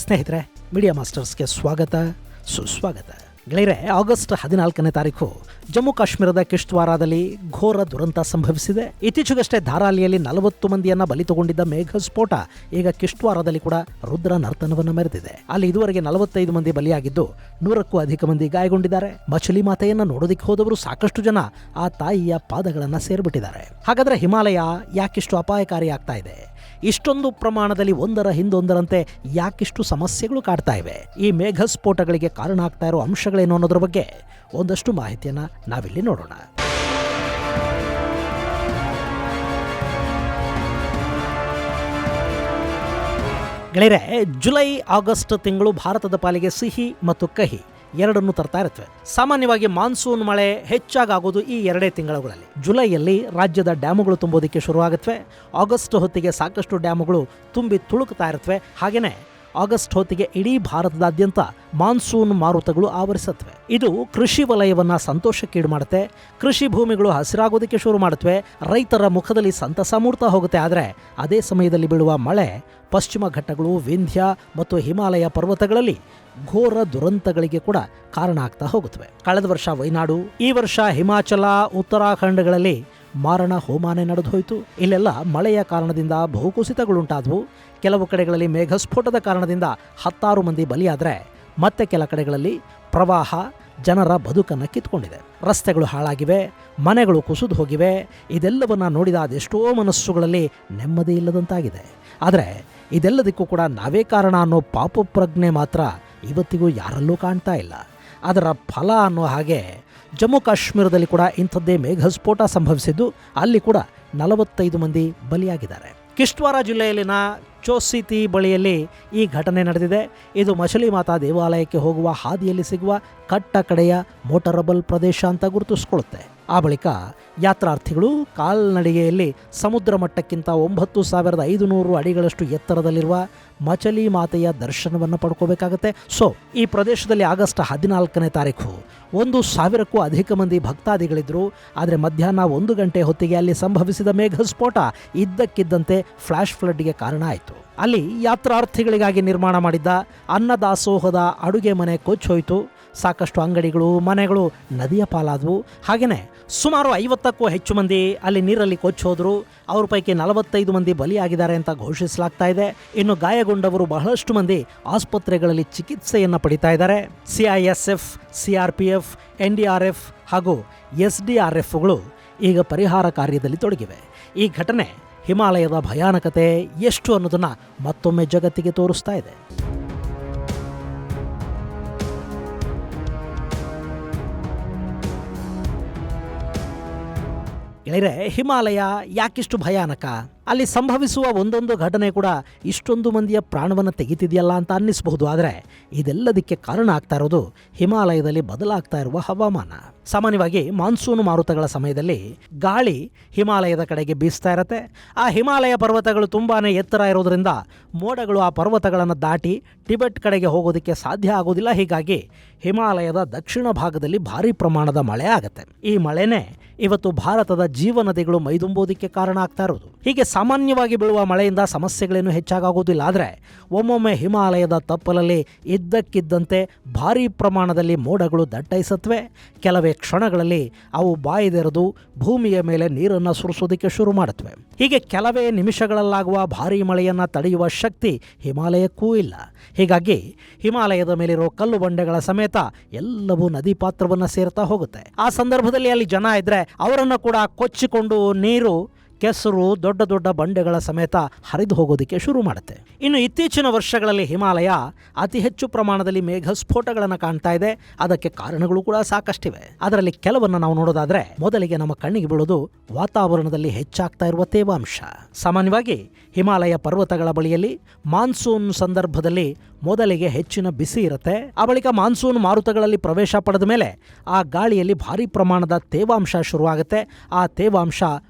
ಸ್ನೇಹಿತರೆ, ಮೀಡಿಯಾ ಮಾಸ್ಟರ್ಸ್ಗೆ ಸ್ವಾಗತ ಸುಸ್ವಾಗತ. ಗೆಳೆಯರೆ, ಆಗಸ್ಟ್ 14ನೇ ತಾರೀಕು ಜಮ್ಮು ಕಾಶ್ಮೀರದ ಕಿಶ್ತ್ವಾರದಲ್ಲಿ ಘೋರ ದುರಂತ ಸಂಭವಿಸಿದೆ. ಇತ್ತೀಚೆಗಷ್ಟೇ ಧಾರಾಲಿಯಲ್ಲಿ 40 ಮಂದಿಯನ್ನ ಬಲಿ ತಗೊಂಡಿದ್ದ ಮೇಘ ಸ್ಫೋಟ ಈಗ ಕಿಶ್ತ್ವಾರದಲ್ಲಿ ಕೂಡ ರುದ್ರ ನರ್ತನವನ್ನು ಮೆರೆದಿದೆ. ಅಲ್ಲಿ ಇದುವರೆಗೆ 45 ಮಂದಿ ಬಲಿಯಾಗಿದ್ದು 100ಕ್ಕೂ ಅಧಿಕ ಮಂದಿ ಗಾಯಗೊಂಡಿದ್ದಾರೆ. ಮಚಲಿ ಮಾತೆಯನ್ನ ನೋಡೋದಿಕ್ಕೆ ಹೋದವರು ಸಾಕಷ್ಟು ಜನ ಆ ತಾಯಿಯ ಪಾದಗಳನ್ನ ಸೇರ್ಬಿಟ್ಟಿದ್ದಾರೆ. ಹಾಗಾದ್ರೆ ಹಿಮಾಲಯ ಯಾಕಿಷ್ಟು ಅಪಾಯಕಾರಿ ಆಗ್ತಾ ಇದೆ? ಇಷ್ಟೊಂದು ಪ್ರಮಾಣದಲ್ಲಿ ಒಂದರ ಹಿಂದೊಂದರಂತೆ ಯಾಕಿಷ್ಟು ಸಮಸ್ಯೆಗಳು ಕಾಡ್ತಾ ಇವೆ? ಈ ಮೇಘ ಸ್ಫೋಟಗಳಿಗೆ ಕಾರಣ ಆಗ್ತಾ ಇರೋ ಅಂಶಗಳೇನು ಅನ್ನೋದ್ರ ಬಗ್ಗೆ ಒಂದಷ್ಟು ಮಾಹಿತಿಯನ್ನ ನಾವಿಲ್ಲಿ ನೋಡೋಣ. ಗೆಳೆಯರೆ, ಜುಲೈ ಆಗಸ್ಟ್ ತಿಂಗಳು ಭಾರತದ ಪಾಲಿಗೆ ಸಿಹಿ ಮತ್ತು ಕಹಿ ಎರಡನ್ನು ತರ್ತಾ ಇರುತ್ತವೆ. ಸಾಮಾನ್ಯವಾಗಿ ಮಾನ್ಸೂನ್ ಮಳೆ ಹೆಚ್ಚಾಗೋದು ಈ ಎರಡೇ ತಿಂಗಳುಗಳಲ್ಲಿ. ಜುಲೈಯಲ್ಲಿ ರಾಜ್ಯದ ಡ್ಯಾಮುಗಳು ತುಂಬೋದಕ್ಕೆ ಶುರುವಾಗುತ್ತವೆ. ಆಗಸ್ಟ್ ಹೊತ್ತಿಗೆ ಸಾಕಷ್ಟು ಡ್ಯಾಮುಗಳು ತುಂಬಿ ತುಳುಕ್ತಾ ಇರುತ್ತವೆ. ಹಾಗೇನೆ ಆಗಸ್ಟ್ ಹೊತ್ತಿಗೆ ಇಡೀ ಭಾರತದಾದ್ಯಂತ ಮಾನ್ಸೂನ್ ಮಾರುತಗಳು ಆವರಿಸುತ್ತವೆ. ಇದು ಕೃಷಿ ವಲಯವನ್ನ ಸಂತೋಷಕ್ಕೀಡು ಮಾಡುತ್ತೆ. ಕೃಷಿ ಭೂಮಿಗಳು ಹಸಿರಾಗೋದಕ್ಕೆ ಶುರು ಮಾಡುತ್ತವೆ. ರೈತರ ಮುಖದಲ್ಲಿ ಸಂತಸ ಮೂಡ್ತಾ ಹೋಗುತ್ತೆ. ಆದರೆ ಅದೇ ಸಮಯದಲ್ಲಿ ಬೀಳುವ ಮಳೆ ಪಶ್ಚಿಮ ಘಟ್ಟಗಳು, ವಿಂಧ್ಯ ಮತ್ತು ಹಿಮಾಲಯ ಪರ್ವತಗಳಲ್ಲಿ ಘೋರ ದುರಂತಗಳಿಗೆ ಕೂಡ ಕಾರಣ ಆಗ್ತಾ ಹೋಗುತ್ತವೆ. ಕಳೆದ ವರ್ಷ ವೈನಾಡು, ಈ ವರ್ಷ ಹಿಮಾಚಲ, ಉತ್ತರಾಖಂಡಗಳಲ್ಲಿ ಮಾರಣ ಹೋಮಾನೆ ನಡೆದು ಹೋಯಿತು. ಇಲ್ಲೆಲ್ಲ ಮಳೆಯ ಕಾರಣದಿಂದ ಭೂಕುಸಿತಗಳುಂಟಾದವು. ಕೆಲವು ಕಡೆಗಳಲ್ಲಿ ಮೇಘಸ್ಫೋಟದ ಕಾರಣದಿಂದ 10 ಮಂದಿ ಬಲಿಯಾದರೆ ಮತ್ತೆ ಕೆಲ ಕಡೆಗಳಲ್ಲಿ ಪ್ರವಾಹ ಜನರ ಬದುಕನ್ನು ಕಿತ್ಕೊಂಡಿದೆ. ರಸ್ತೆಗಳು ಹಾಳಾಗಿವೆ, ಮನೆಗಳು ಕುಸಿದು ಹೋಗಿವೆ. ಇದೆಲ್ಲವನ್ನ ನೋಡಿದ ಅದೆಷ್ಟೋ ಮನಸ್ಸುಗಳಲ್ಲಿ ನೆಮ್ಮದಿ ಇಲ್ಲದಂತಾಗಿದೆ. ಆದರೆ ಇದೆಲ್ಲದಕ್ಕೂ ಕೂಡ ನಾವೇ ಕಾರಣ ಅನ್ನೋ ಪಾಪ ಪ್ರಜ್ಞೆ ಮಾತ್ರ ಇವತ್ತಿಗೂ ಯಾರಲ್ಲೂ ಕಾಣ್ತಾ ಇಲ್ಲ. ಅದರ ಫಲ ಅನ್ನೋ ಹಾಗೆ ಜಮ್ಮು ಕಾಶ್ಮೀರದಲ್ಲಿ ಕೂಡ ಇಂಥದ್ದೇ ಮೇಘಸ್ಫೋಟ ಸಂಭವಿಸಿದ್ದು ಅಲ್ಲಿ ಕೂಡ 45 ಮಂದಿ ಬಲಿಯಾಗಿದ್ದಾರೆ. ಕಿಶ್ತ್ವಾರ ಜಿಲ್ಲೆಯಲ್ಲಿನ ಚೋಸಿತಿ ಬಳಿಯಲ್ಲಿ ಈ ಘಟನೆ ನಡೆದಿದೆ. ಇದು ಮಚಲಿ ಮಾತಾ ದೇವಾಲಯಕ್ಕೆ ಹೋಗುವ ಹಾದಿಯಲ್ಲಿ ಸಿಗುವ ಕಟ್ಟ ಕಡೆಯ ಮೋಟರಬಲ್ ಪ್ರದೇಶ ಅಂತ ಗುರುತಿಸ್ಕೊಳ್ಳುತ್ತೆ. ಆ ಬಳಿಕ ಯಾತ್ರಾರ್ಥಿಗಳು ಕಾಲ್ನಡಿಗೆಯಲ್ಲಿ ಸಮುದ್ರ ಮಟ್ಟಕ್ಕಿಂತ 9500 ಅಡಿಗಳಷ್ಟು ಎತ್ತರದಲ್ಲಿರುವ ಮಚಲಿ ಮಾತೆಯ ದರ್ಶನವನ್ನು ಪಡ್ಕೋಬೇಕಾಗತ್ತೆ. ಸೊ ಈ ಪ್ರದೇಶದಲ್ಲಿ ಆಗಸ್ಟ್ 14ನೇ ತಾರೀಕು 1000ಕ್ಕೂ ಅಧಿಕ ಮಂದಿ ಭಕ್ತಾದಿಗಳಿದ್ರು. ಆದರೆ ಮಧ್ಯಾಹ್ನ 1 ಗಂಟೆ ಹೊತ್ತಿಗೆ ಅಲ್ಲಿ ಸಂಭವಿಸಿದ ಮೇಘಸ್ಫೋಟ ಇದ್ದಕ್ಕಿದ್ದಂತೆ ಫ್ಲಾಶ್ ಫ್ಲಡ್ಗೆ ಕಾರಣ ಆಯಿತು. ಅಲ್ಲಿ ಯಾತ್ರಾರ್ಥಿಗಳಿಗಾಗಿ ನಿರ್ಮಾಣ ಮಾಡಿದ್ದ ಅನ್ನದಾಸೋಹದ ಅಡುಗೆ ಮನೆ ಕೊಚ್ಚೋಯ್ತು. ಸಾಕಷ್ಟು ಅಂಗಡಿಗಳು, ಮನೆಗಳು ನದಿಯ ಪಾಲಾದವು. ಹಾಗೆಯೇ ಸುಮಾರು 50ಕ್ಕೂ ಹೆಚ್ಚು ಮಂದಿ ಅಲ್ಲಿ ನೀರಲ್ಲಿ ಕೊಚ್ಚೋದ್ರು. ಅವ್ರ ಪೈಕಿ 45 ಮಂದಿ ಬಲಿಯಾಗಿದ್ದಾರೆ ಅಂತ ಘೋಷಿಸಲಾಗ್ತಾ ಇದೆ. ಇನ್ನು ಗಾಯಗೊಂಡವರು ಬಹಳಷ್ಟು ಮಂದಿ ಆಸ್ಪತ್ರೆಗಳಲ್ಲಿ ಚಿಕಿತ್ಸೆಯನ್ನು ಪಡಿತಾ ಇದ್ದಾರೆ. CISF, CRPF, NDRF ಹಾಗೂ SDRFಗಳು ಈಗ ಪರಿಹಾರ ಕಾರ್ಯದಲ್ಲಿ ತೊಡಗಿವೆ. ಈ ಘಟನೆ ಹಿಮಾಲಯದ ಭಯಾನಕತೆ ಎಷ್ಟು ಅನ್ನೋದನ್ನ ಮತ್ತೊಮ್ಮೆ ಜಗತ್ತಿಗೆ ತೋರಿಸ್ತಾ ಇದೆ. ಗೆಳೆಯರೆ, ಹಿಮಾಲಯ ಯಾಕಿಷ್ಟು ಭಯಾನಕ? ಅಲ್ಲಿ ಸಂಭವಿಸುವ ಒಂದೊಂದು ಘಟನೆ ಕೂಡ ಇಷ್ಟೊಂದು ಮಂದಿಯ ಪ್ರಾಣವನ್ನು ತೆಗಿತಿದೆಯಲ್ಲ ಅಂತ ಅನ್ನಿಸಬಹುದು. ಆದರೆ ಇದೆಲ್ಲದಕ್ಕೆ ಕಾರಣ ಆಗ್ತಾ ಇರೋದು ಹಿಮಾಲಯದಲ್ಲಿ ಬದಲಾಗ್ತಾ ಇರುವ ಹವಾಮಾನ. ಸಾಮಾನ್ಯವಾಗಿ ಮಾನ್ಸೂನ್ ಮಾರುತಗಳ ಸಮಯದಲ್ಲಿ ಗಾಳಿ ಹಿಮಾಲಯದ ಕಡೆಗೆ ಬೀಸ್ತಾ ಇರತ್ತೆ. ಆ ಹಿಮಾಲಯ ಪರ್ವತಗಳು ತುಂಬಾನೇ ಎತ್ತರ ಇರೋದ್ರಿಂದ ಮೋಡಗಳು ಆ ಪರ್ವತಗಳನ್ನು ದಾಟಿ ಟಿಬೆಟ್ ಕಡೆಗೆ ಹೋಗೋದಕ್ಕೆ ಸಾಧ್ಯ ಆಗೋದಿಲ್ಲ. ಹೀಗಾಗಿ ಹಿಮಾಲಯದ ದಕ್ಷಿಣ ಭಾಗದಲ್ಲಿ ಭಾರಿ ಪ್ರಮಾಣದ ಮಳೆ ಆಗತ್ತೆ. ಈ ಮಳೆನೇ ಇವತ್ತು ಭಾರತದ ಜೀವನದಿಗಳು ಮೈದುಂಬೋದಕ್ಕೆ ಕಾರಣ ಆಗ್ತಾ ಇರೋದು. ಹೀಗೆ ಸಾಮಾನ್ಯವಾಗಿ ಬೀಳುವ ಮಳೆಯಿಂದ ಸಮಸ್ಯೆಗಳೇನು ಹೆಚ್ಚಾಗೋದಿಲ್ಲ. ಆದರೆ ಒಮ್ಮೊಮ್ಮೆ ಹಿಮಾಲಯದ ತಪ್ಪಲಲ್ಲಿ ಇದ್ದಕ್ಕಿದ್ದಂತೆ ಭಾರೀ ಪ್ರಮಾಣದಲ್ಲಿ ಮೋಡಗಳು ದಟ್ಟೈಸತ್ವೆ. ಕೆಲವೇ ಕ್ಷಣಗಳಲ್ಲಿ ಅವು ಬಾಯ್ದೆರೆದು ಭೂಮಿಯ ಮೇಲೆ ನೀರನ್ನು ಸುರಿಸೋದಕ್ಕೆ ಶುರು ಮಾಡುತ್ತವೆ. ಹೀಗೆ ಕೆಲವೇ ನಿಮಿಷಗಳಲ್ಲಾಗುವ ಭಾರೀ ಮಳೆಯನ್ನು ತಡೆಯುವ ಶಕ್ತಿ ಹಿಮಾಲಯಕ್ಕೂ ಇಲ್ಲ. ಹೀಗಾಗಿ ಹಿಮಾಲಯದ ಮೇಲಿರೋ ಕಲ್ಲು ಬಂಡೆಗಳ ಸಮೇತ ಎಲ್ಲವೂ ನದಿ ಪಾತ್ರವನ್ನು ಸೇರ್ತಾ ಹೋಗುತ್ತೆ. ಆ ಸಂದರ್ಭದಲ್ಲಿ ಅಲ್ಲಿ ಜನ ಇದ್ರೆ ಅವರನ್ನು ಕೂಡ ಕೊಚ್ಚಿಕೊಂಡು ನೀರು, ಕೆಸರು, ದೊಡ್ಡ ದೊಡ್ಡ ಬಂಡೆಗಳ ಸಮೇತ ಹರಿದು ಹೋಗೋದಕ್ಕೆ ಶುರು ಮಾಡುತ್ತೆ. ಇನ್ನು ಇತ್ತೀಚಿನ ವರ್ಷಗಳಲ್ಲಿ ಹಿಮಾಲಯ ಅತಿ ಹೆಚ್ಚು ಪ್ರಮಾಣದಲ್ಲಿ ಮೇಘಸ್ಫೋಟಗಳನ್ನು ಕಾಣ್ತಾ ಇದೆ. ಅದಕ್ಕೆ ಕಾರಣಗಳು ಕೂಡ ಸಾಕಷ್ಟಿವೆ. ಅದರಲ್ಲಿ ಕೆಲವನ್ನು ನಾವು ನೋಡೋದಾದ್ರೆ, ಮೊದಲಿಗೆ ನಮ್ಮ ಕಣ್ಣಿಗೆ ಬೀಳೋದು ವಾತಾವರಣದಲ್ಲಿ ಹೆಚ್ಚಾಗ್ತಾ ಇರುವ ತೇವಾಂಶ. ಸಾಮಾನ್ಯವಾಗಿ ಹಿಮಾಲಯ ಪರ್ವತಗಳ ಬಳಿಯಲ್ಲಿ ಮಾನ್ಸೂನ್ ಸಂದರ್ಭದಲ್ಲಿ ಮೊದಲಿಗೆ ಹೆಚ್ಚಿನ ಬಿಸಿ ಇರುತ್ತೆ. ಆ ಬಳಿಕ ಮಾನ್ಸೂನ್ ಮಾರುತಗಳಲ್ಲಿ ಪ್ರವೇಶ ಪಡೆದ ಮೇಲೆ ಆ ಗಾಳಿಯಲ್ಲಿ ಭಾರಿ ಪ್ರಮಾಣದ ತೇವಾಂಶ ಶುರುವಾಗುತ್ತೆ. ಆ ತೇವಾಂಶ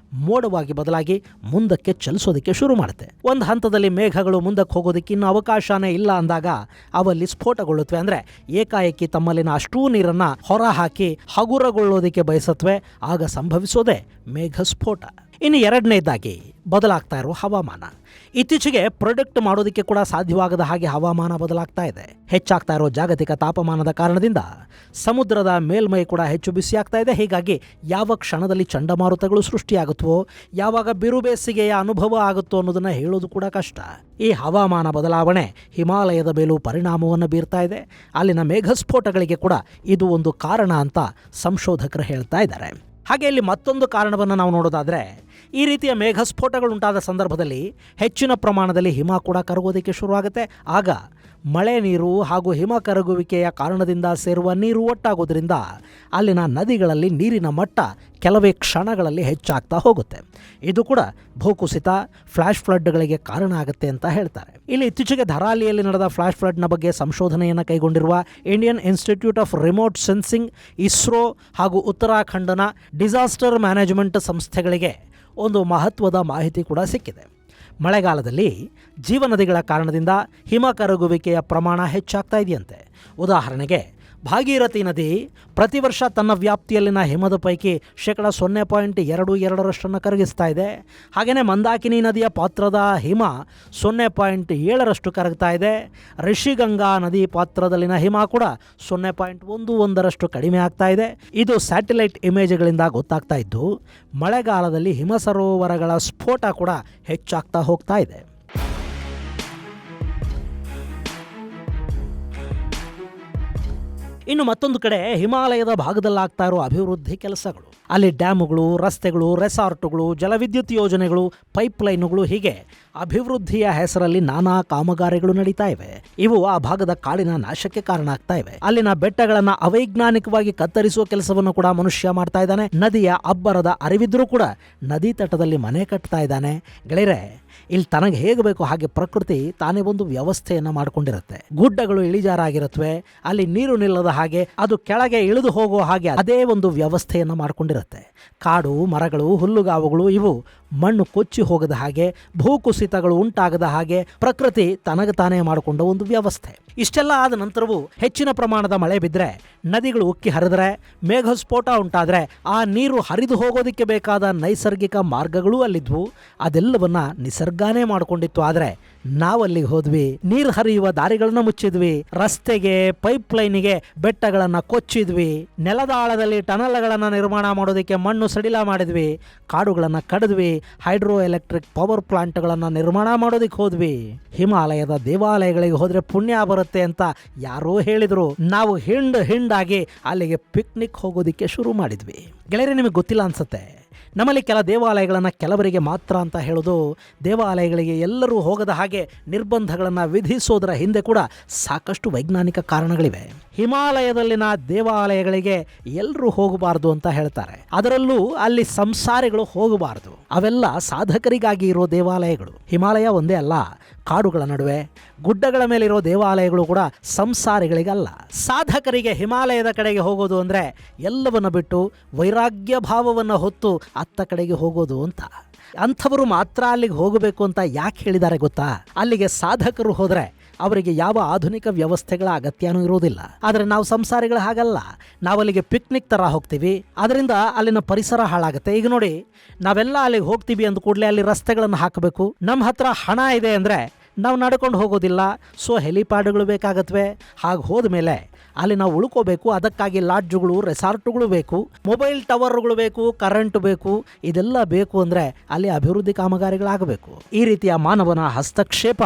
ಮೋಡವಾಗಿ ಬದಲಾಗಿ ಮುಂದಕ್ಕೆ ಚಲಿಸೋದಕ್ಕೆ ಶುರು ಮಾಡುತ್ತೆ. ಒಂದು ಹಂತದಲ್ಲಿ ಮೇಘಗಳು ಮುಂದಕ್ಕೆ ಹೋಗೋದಕ್ಕೆ ಇನ್ನು ಅವಕಾಶನೇ ಇಲ್ಲ ಅಂದಾಗ ಅವಲ್ಲಿ ಸ್ಫೋಟಗೊಳ್ಳುತ್ತವೆ. ಅಂದರೆ ಏಕಾಏಕಿ ತಮ್ಮಲ್ಲಿನ ಅಷ್ಟೂ ನೀರನ್ನು ಹೊರಹಾಕಿ ಹಗುರಗೊಳ್ಳೋದಕ್ಕೆ ಬಯಸತ್ವೆ. ಆಗ ಸಂಭವಿಸೋದೇ ಮೇಘಸ್ಫೋಟ. ಇನ್ನು ಎರಡನೇದಾಗಿ ಬದಲಾಗ್ತಾ ಇರೋ ಹವಾಮಾನ. ಇತ್ತೀಚೆಗೆ ಪ್ರೊಡಿಕ್ಟ್ ಮಾಡೋದಕ್ಕೆ ಕೂಡ ಸಾಧ್ಯವಾಗದ ಹಾಗೆ ಹವಾಮಾನ ಬದಲಾಗ್ತಾ ಇದೆ. ಹೆಚ್ಚಾಗ್ತಾ ಇರೋ ಜಾಗತಿಕ ತಾಪಮಾನದ ಕಾರಣದಿಂದ ಸಮುದ್ರದ ಮೇಲ್ಮೈ ಕೂಡ ಹೆಚ್ಚು ಬಿಸಿಯಾಗ್ತಾ ಇದೆ. ಹೀಗಾಗಿ ಯಾವ ಕ್ಷಣದಲ್ಲಿ ಚಂಡಮಾರುತಗಳು ಸೃಷ್ಟಿಯಾಗುತ್ತವೋ, ಯಾವಾಗ ಬಿರುಬೇಸಿಗೆಯ ಅನುಭವ ಆಗುತ್ತೋ ಅನ್ನೋದನ್ನ ಹೇಳೋದು ಕೂಡ ಕಷ್ಟ. ಈ ಹವಾಮಾನ ಬದಲಾವಣೆ ಹಿಮಾಲಯದ ಮೇಲೂ ಪರಿಣಾಮವನ್ನು ಬೀರ್ತಾ ಇದೆ. ಅಲ್ಲಿನ ಮೇಘಸ್ಫೋಟಗಳಿಗೆ ಕೂಡ ಇದು ಒಂದು ಕಾರಣ ಅಂತ ಸಂಶೋಧಕರು ಹೇಳ್ತಾ ಇದ್ದಾರೆ. ಹಾಗೆ ಇಲ್ಲಿ ಮತ್ತೊಂದು ಕಾರಣವನ್ನು ನಾವು ನೋಡೋದಾದರೆ, ಈ ರೀತಿಯ ಮೇಘಸ್ಫೋಟಗಳುಂಟಾದ ಸಂದರ್ಭದಲ್ಲಿ ಹೆಚ್ಚಿನ ಪ್ರಮಾಣದಲ್ಲಿ ಹಿಮ ಕೂಡ ಕರಗೋದಕ್ಕೆ ಶುರುವಾಗುತ್ತೆ. ಆಗ ಮಳೆ ನೀರು ಹಾಗೂ ಹಿಮ ಕರಗುವಿಕೆಯ ಕಾರಣದಿಂದ ಸೇರುವ ನೀರು ಒಟ್ಟಾಗೋದ್ರಿಂದ ಅಲ್ಲಿನ ನದಿಗಳಲ್ಲಿ ನೀರಿನ ಮಟ್ಟ ಕೆಲವೇ ಕ್ಷಣಗಳಲ್ಲಿ ಹೆಚ್ಚಾಗ್ತಾ ಹೋಗುತ್ತೆ. ಇದು ಕೂಡ ಭೂಕುಸಿತ, ಫ್ಲಾಶ್ ಫ್ಲಡ್ಗಳಿಗೆ ಕಾರಣ ಆಗುತ್ತೆ ಅಂತ ಹೇಳ್ತಾರೆ. ಇಲ್ಲಿ ಇತ್ತೀಚೆಗೆ ಧರಾಲಿಯಲ್ಲಿ ನಡೆದ ಫ್ಲಾಶ್ ಫ್ಲಡ್ನ ಬಗ್ಗೆ ಸಂಶೋಧನೆಯನ್ನು ಕೈಗೊಂಡಿರುವ Indian institute of remote sensing, ISRO ಹಾಗೂ ಉತ್ತರಾಖಂಡನ ಡಿಸಾಸ್ಟರ್ ಮ್ಯಾನೇಜ್ಮೆಂಟ್ ಸಂಸ್ಥೆಗಳಿಗೆ ಒಂದು ಮಹತ್ವದ ಮಾಹಿತಿ ಕೂಡ ಸಿಕ್ಕಿದೆ. ಮಳೆಗಾಲದಲ್ಲಿ ಜೀವನದಿಗಳ ಕಾರಣದಿಂದ ಹಿಮ ಕರಗುವಿಕೆಯ ಪ್ರಮಾಣ ಹೆಚ್ಚಾಗ್ತಾ ಇದೆಯಂತೆ. ಉದಾಹರಣೆಗೆ ಭಾಗೀರಥಿ ನದಿ ಪ್ರತಿ ವರ್ಷ ತನ್ನ ವ್ಯಾಪ್ತಿಯಲ್ಲಿನ ಹಿಮದ ಪೈಕಿ 0.22% ಕರಗಿಸ್ತಾ ಇದೆ. ಹಾಗೆಯೇ ಮಂದಾಕಿನಿ ನದಿಯ ಪಾತ್ರದ ಹಿಮ 0.7% ಕರಗ್ತಾ ಇದೆ. ರಿಷಿಗಂಗಾ ನದಿ ಪಾತ್ರದಲ್ಲಿನ ಹಿಮ ಕೂಡ 0.11% ಕಡಿಮೆ ಆಗ್ತಾ ಇದೆ. ಇದು ಸ್ಯಾಟಲೈಟ್ ಇಮೇಜ್ಗಳಿಂದ ಗೊತ್ತಾಗ್ತಾ ಇದ್ದು, ಮಳೆಗಾಲದಲ್ಲಿ ಹಿಮ ಸರೋವರಗಳ ಸ್ಫೋಟ ಕೂಡ ಹೆಚ್ಚಾಗ್ತಾ ಹೋಗ್ತಾ ಇದೆ. ಇನ್ನು ಮತ್ತೊಂದು ಕಡೆ ಹಿಮಾಲಯದ ಭಾಗದಲ್ಲಾಗ್ತಾ ಇರೋ ಅಭಿವೃದ್ಧಿ ಕೆಲಸಗಳು, ಅಲ್ಲಿ ಡ್ಯಾಮುಗಳು, ರಸ್ತೆಗಳು, ರೆಸಾರ್ಟುಗಳು, ಜಲವಿದ್ಯುತ್ ಯೋಜನೆಗಳು, ಪೈಪ್ಲೈನುಗಳು, ಹೀಗೆ ಅಭಿವೃದ್ಧಿಯ ಹೆಸರಲ್ಲಿ ನಾನಾ ಕಾಮಗಾರಿಗಳು ನಡೀತಾ ಇವೆ. ಇವು ಆ ಭಾಗದ ಕಾಡಿನ ನಾಶಕ್ಕೆ ಕಾರಣ ಆಗ್ತಾ ಇವೆ. ಅಲ್ಲಿನ ಬೆಟ್ಟಗಳನ್ನ ಅವೈಜ್ಞಾನಿಕವಾಗಿ ಕತ್ತರಿಸುವ ಕೆಲಸವನ್ನು ಕೂಡ ಮನುಷ್ಯ ಮಾಡ್ತಾ ಇದ್ದಾನೆ. ನದಿಯ ಅಬ್ಬರದ ಅರಿವಿದ್ರೂ ಕೂಡ ನದಿ ತಟದಲ್ಲಿ ಮನೆ ಕಟ್ತಾ ಇದ್ದಾನೆ. ಗೆಳೆಯರೆ, ಇಲ್ಲಿ ತನಗೆ ಹೇಗೆ ಬೇಕು ಹಾಗೆ ಪ್ರಕೃತಿ ತಾನೇ ಒಂದು ವ್ಯವಸ್ಥೆಯನ್ನು ಮಾಡಿಕೊಂಡಿರುತ್ತೆ. ಗುಡ್ಡಗಳು ಇಳಿಜಾರಾಗಿರುತ್ತವೆ, ಅಲ್ಲಿ ನೀರು ನಿಲ್ಲದ ಹಾಗೆ ಅದು ಕೆಳಗೆ ಇಳಿದು ಹೋಗುವ ಹಾಗೆ ಅದೇ ಒಂದು ವ್ಯವಸ್ಥೆಯನ್ನು ಮಾಡಿಕೊಂಡಿರುತ್ತೆ. ಕಾಡು, ಮರಗಳು, ಹುಲ್ಲುಗಾವುಗಳು ಇವು ಮಣ್ಣು ಕೊಚ್ಚಿ ಹೋಗದ ಹಾಗೆ, ಭೂಕುಸಿತಗಳು ಉಂಟಾಗದ ಹಾಗೆ ಪ್ರಕೃತಿ ತನಗೆ ತಾನೇ ಮಾಡಿಕೊಂಡ ಒಂದು ವ್ಯವಸ್ಥೆ. ಇಷ್ಟೆಲ್ಲ ಆದ ನಂತರವೂ ಹೆಚ್ಚಿನ ಪ್ರಮಾಣದ ಮಳೆ ಬಿದ್ದರೆ, ನದಿಗಳು ಉಕ್ಕಿ ಹರಿದರೆ, ಮೇಘಸ್ಫೋಟ ಉಂಟಾದರೆ ಆ ನೀರು ಹರಿದು ಹೋಗೋದಕ್ಕೆ ಬೇಕಾದ ನೈಸರ್ಗಿಕ ಮಾರ್ಗಗಳು ಅಲ್ಲಿದ್ವು. ಅದೆಲ್ಲವನ್ನ ನಿಸರ್ಗನೇ ಮಾಡಿಕೊಂಡಿತ್ತು. ಆದರೆ ನಾವಲ್ಲಿಗೆ ಹೋದ್ವಿ, ನೀರು ಹರಿಯುವ ದಾರಿಗಳನ್ನ ಮುಚ್ಚಿದ್ವಿ, ರಸ್ತೆಗೆ, ಪೈಪ್ಲೈನಿಗೆ ಬೆಟ್ಟಗಳನ್ನು ಕೊಚ್ಚಿದ್ವಿ, ನೆಲದಾಳದಲ್ಲಿ ಟನಲ್ಗಳನ್ನು ನಿರ್ಮಾಣ ಮಾಡೋದಕ್ಕೆ ಮಣ್ಣು ಸಡಿಲ ಮಾಡಿದ್ವಿ, ಕಾಡುಗಳನ್ನು ಕಡಿದ್ವಿ, ಹೈಡ್ರೋ ಎಲೆಕ್ಟ್ರಿಕ್ ಪವರ್ ಪ್ಲಾಂಟ್ಗಳನ್ನು ನಿರ್ಮಾಣ ಮಾಡೋದಕ್ಕೆ ಹೋದ್ವಿ. ಹಿಮಾಲಯದ ದೇವಾಲಯಗಳಿಗೆ ಹೋದರೆ ಪುಣ್ಯ ಬರುತ್ತೆ ಅಂತ ಯಾರೋ ಹೇಳಿದ್ರು. ನಾವು ಹಿಂಡಾಗಿ ಅಲ್ಲಿಗೆ ಪಿಕ್ನಿಕ್ ಹೋಗೋದಕ್ಕೆ ಶುರು ಮಾಡಿದ್ವಿ. ಗೆಳೆಯರೆ, ನಿಮಗೆ ಗೊತ್ತಿಲ್ಲ ಅನ್ಸುತ್ತೆ, ನಮ್ಮಲ್ಲಿ ಕೆಲ ದೇವಾಲಯಗಳನ್ನು ಕೆಲವರಿಗೆ ಮಾತ್ರ ಅಂತ ಹೇಳೋದು, ದೇವಾಲಯಗಳಿಗೆ ಎಲ್ಲರೂ ಹೋಗದ ಹಾಗೆ ನಿರ್ಬಂಧಗಳನ್ನು ವಿಧಿಸೋದರ ಹಿಂದೆ ಕೂಡ ಸಾಕಷ್ಟು ವೈಜ್ಞಾನಿಕ ಕಾರಣಗಳಿವೆ. ಹಿಮಾಲಯದಲ್ಲಿನ ದೇವಾಲಯಗಳಿಗೆ ಎಲ್ಲರೂ ಹೋಗಬಾರ್ದು ಅಂತ ಹೇಳ್ತಾರೆ. ಅದರಲ್ಲೂ ಅಲ್ಲಿ ಸಂಸಾರಿಗಳು ಹೋಗಬಾರ್ದು. ಅವೆಲ್ಲ ಸಾಧಕರಿಗಾಗಿ ಇರೋ ದೇವಾಲಯಗಳು. ಹಿಮಾಲಯ ಒಂದೇ ಅಲ್ಲ, ಕಾಡುಗಳ ನಡುವೆ, ಗುಡ್ಡಗಳ ಮೇಲಿರೋ ದೇವಾಲಯಗಳು ಕೂಡ ಸಂಸಾರಿಗಳಿಗಲ್ಲ, ಸಾಧಕರಿಗೆ. ಹಿಮಾಲಯದ ಕಡೆಗೆ ಹೋಗೋದು ಅಂದರೆ ಎಲ್ಲವನ್ನ ಬಿಟ್ಟು ವೈರಾಗ್ಯ ಭಾವವನ್ನು ಹೊತ್ತು ಅತ್ತ ಕಡೆಗೆ ಹೋಗೋದು ಅಂತ. ಅಂಥವರು ಮಾತ್ರ ಅಲ್ಲಿಗೆ ಹೋಗಬೇಕು ಅಂತ ಯಾಕೆ ಹೇಳಿದ್ದಾರೆ ಗೊತ್ತಾ? ಅಲ್ಲಿಗೆ ಸಾಧಕರು ಹೋದರೆ ಅವರಿಗೆ ಯಾವ ಆಧುನಿಕ ವ್ಯವಸ್ಥೆಗಳ ಅಗತ್ಯನೂ ಇರೋದಿಲ್ಲ. ಆದರೆ ನಾವು ಸಂಸಾರಿಗಳು ಹಾಗಲ್ಲ. ನಾವಲ್ಲಿಗೆ ಪಿಕ್ನಿಕ್ ಥರ ಹೋಗ್ತೀವಿ, ಅದರಿಂದ ಅಲ್ಲಿನ ಪರಿಸರ ಹಾಳಾಗುತ್ತೆ. ಈಗ ನೋಡಿ, ನಾವೆಲ್ಲ ಅಲ್ಲಿಗೆ ಹೋಗ್ತೀವಿ ಅಂದ ಕೂಡಲೇ ಅಲ್ಲಿ ರಸ್ತೆಗಳನ್ನು ಹಾಕಬೇಕು. ನಮ್ಮ ಹತ್ರ ಹಣ ಇದೆ ಅಂದರೆ ನಾವು ನಡ್ಕೊಂಡು ಹೋಗೋದಿಲ್ಲ. ಸೊ ಹೆಲಿಪ್ಯಾಡ್ಗಳು ಬೇಕಾಗತ್ವೆ. ಹಾಗೆ ಹೋದ ಮೇಲೆ ಅಲ್ಲಿ ನಾವು ಉಳ್ಕೋಬೇಕು. ಅದಕ್ಕಾಗಿ ಲಾಡ್ಜುಗಳು, ರೆಸಾರ್ಟುಗಳು ಬೇಕು, ಮೊಬೈಲ್ ಟವರ್ಗಳು ಬೇಕು, ಕರೆಂಟ್ ಬೇಕು. ಇದೆಲ್ಲ ಬೇಕು ಅಂದರೆ ಅಲ್ಲಿ ಅಭಿವೃದ್ಧಿ ಕಾಮಗಾರಿಗಳಾಗಬೇಕು. ಈ ರೀತಿಯ ಮಾನವನ ಹಸ್ತಕ್ಷೇಪ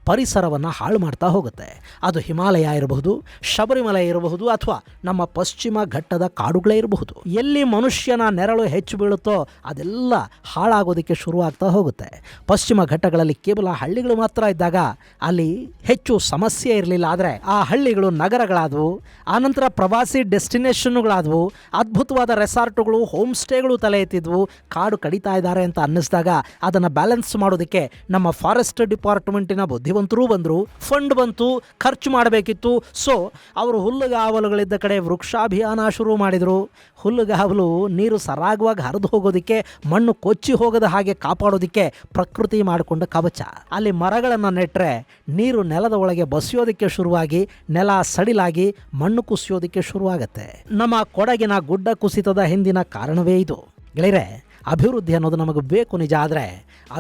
ಪರಿಸರವನ್ನು ಹಾಳು ಮಾಡ್ತಾ ಹೋಗುತ್ತೆ. ಅದು ಹಿಮಾಲಯ ಇರಬಹುದು, ಶಬರಿಮಲೆ ಇರಬಹುದು, ಅಥವಾ ನಮ್ಮ ಪಶ್ಚಿಮ ಘಟ್ಟದ ಕಾಡುಗಳೇ ಇರಬಹುದು. ಎಲ್ಲಿ ಮನುಷ್ಯನ ನೆರಳು ಹೆಚ್ಚು ಬೀಳುತ್ತೋ ಅದೆಲ್ಲ ಹಾಳಾಗೋದಕ್ಕೆ ಶುರುವಾಗ್ತಾ ಹೋಗುತ್ತೆ. ಪಶ್ಚಿಮ ಘಟ್ಟಗಳಲ್ಲಿ ಕೇವಲ ಹಳ್ಳಿಗಳು ಮಾತ್ರ ಇದ್ದಾಗ ಅಲ್ಲಿ ಹೆಚ್ಚು ಸಮಸ್ಯೆ ಇರಲಿಲ್ಲ. ಆದರೆ ಆ ಹಳ್ಳಿಗಳು ನಗರಗಳಾದವು. ಆನಂತರ ಪ್ರವಾಸಿ ಡೆಸ್ಟಿನೇಷನ್ಗಳಾದವು. ಅದ್ಭುತವಾದ ರೆಸಾರ್ಟುಗಳು, ಹೋಮ್ ಸ್ಟೇಗಳು ತಲೆ ಎತ್ತಿದ್ವು. ಕಾಡು ಕಡಿತಾ ಇದ್ದಾರೆ ಅಂತ ಅನ್ನಿಸಿದಾಗ ಅದನ್ನು ಬ್ಯಾಲೆನ್ಸ್ ಮಾಡೋದಕ್ಕೆ ನಮ್ಮ ಫಾರೆಸ್ಟ್ ಡಿಪಾರ್ಟ್ಮೆಂಟಿನ ಬುದ್ಧಿವಂತರು ಬಂದರು. ಫಂಡ್ ಬಂತು, ಖರ್ಚು ಮಾಡಬೇಕಿತ್ತು. ಸೊ ಅವರು ಹುಲ್ಲುಗಾವಲುಗಳಿದ್ದ ಕಡೆ ವೃಕ್ಷಾಭಿಯಾನ ಶುರು ಮಾಡಿದರು. ಹುಲ್ಲುಗಾವಲು ನೀರು ಸರಾಗವಾಗಿ ಹರಿದು ಹೋಗೋದಕ್ಕೆ, ಮಣ್ಣು ಕೊಚ್ಚಿ ಹೋಗದ ಹಾಗೆ ಕಾಪಾಡೋದಕ್ಕೆ ಪ್ರಕೃತಿ ಮಾಡಿಕೊಂಡ ಕವಚ. ಅಲ್ಲಿ ಮರಗಳನ್ನು ನೆಟ್ಟರೆ ನೀರು ನೆಲದ ಒಳಗೆ ಬಸಿಯೋದಕ್ಕೆ ಶುರುವಾಗಿ ನೆಲ ಸಡಿಲಾಗಿ ಮಣ್ಣು ಕುಸಿಯೋದಕ್ಕೆ ಶುರುವಾಗತ್ತೆ. ನಮ್ಮ ಕೊಡಗಿನ ಗುಡ್ಡ ಕುಸಿತದ ಹಿಂದಿನ ಕಾರಣವೇ ಇದು. ಗೆಳೆಯರೆ, ಅಭಿವೃದ್ಧಿ ಅನ್ನೋದು ನಮಗೆ ಬೇಕು ನಿಜ, ಆದರೆ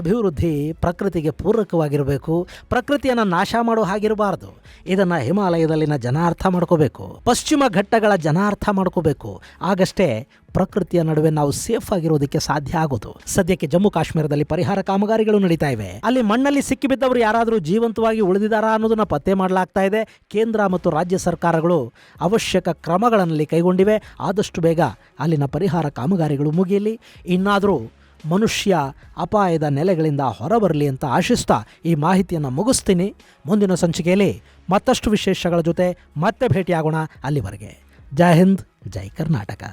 ಅಭಿವೃದ್ಧಿ ಪ್ರಕೃತಿಗೆ ಪೂರಕವಾಗಿರಬೇಕು, ಪ್ರಕೃತಿಯನ್ನು ನಾಶ ಮಾಡೋ ಹಾಗಿರಬಾರ್ದು. ಇದನ್ನು ಹಿಮಾಲಯದಲ್ಲಿನ ಜನ ಅರ್ಥ ಮಾಡ್ಕೋಬೇಕು, ಪಶ್ಚಿಮ ಘಟ್ಟಗಳ ಜನ ಅರ್ಥ ಮಾಡ್ಕೋಬೇಕು. ಆಗಷ್ಟೇ ಪ್ರಕೃತಿಯ ನಡುವೆ ನಾವು ಸೇಫ್ ಆಗಿರೋದಕ್ಕೆ ಸಾಧ್ಯ ಆಗೋದು. ಸದ್ಯಕ್ಕೆ ಜಮ್ಮು ಕಾಶ್ಮೀರದಲ್ಲಿ ಪರಿಹಾರ ಕಾಮಗಾರಿಗಳು ನಡೀತಾ ಇವೆ. ಅಲ್ಲಿ ಮಣ್ಣಲ್ಲಿ ಸಿಕ್ಕಿಬಿದ್ದವರು ಯಾರಾದರೂ ಜೀವಂತವಾಗಿ ಉಳಿದಿದ್ದಾರಾ ಅನ್ನೋದನ್ನ ಪತ್ತೆ ಮಾಡಲಾಗ್ತಾ ಇದೆ. ಕೇಂದ್ರ ಮತ್ತು ರಾಜ್ಯ ಸರ್ಕಾರಗಳು ಅವಶ್ಯಕ ಕ್ರಮಗಳಲ್ಲಿ ಕೈಗೊಂಡಿವೆ. ಆದಷ್ಟು ಬೇಗ ಅಲ್ಲಿನ ಪರಿಹಾರ ಕಾಮಗಾರಿಗಳು ಮುಗಿಯಲಿ, ಇನ್ನಾದರೂ ಮನುಷ್ಯ ಅಪಾಯದ ನೆಲೆಗಳಿಂದ ಹೊರಬರಲಿ ಅಂತ ಆಶಿಸ್ತಾ ಈ ಮಾಹಿತಿಯನ್ನು ಮುಗಿಸ್ತೀನಿ. ಮುಂದಿನ ಸಂಚಿಕೆಯಲ್ಲಿ ಮತ್ತಷ್ಟು ವಿಶೇಷಗಳ ಜೊತೆ ಮತ್ತೆ ಭೇಟಿಯಾಗೋಣ. ಅಲ್ಲಿವರೆಗೆ ಜೈ ಹಿಂದ್, ಜೈ ಕರ್ನಾಟಕ.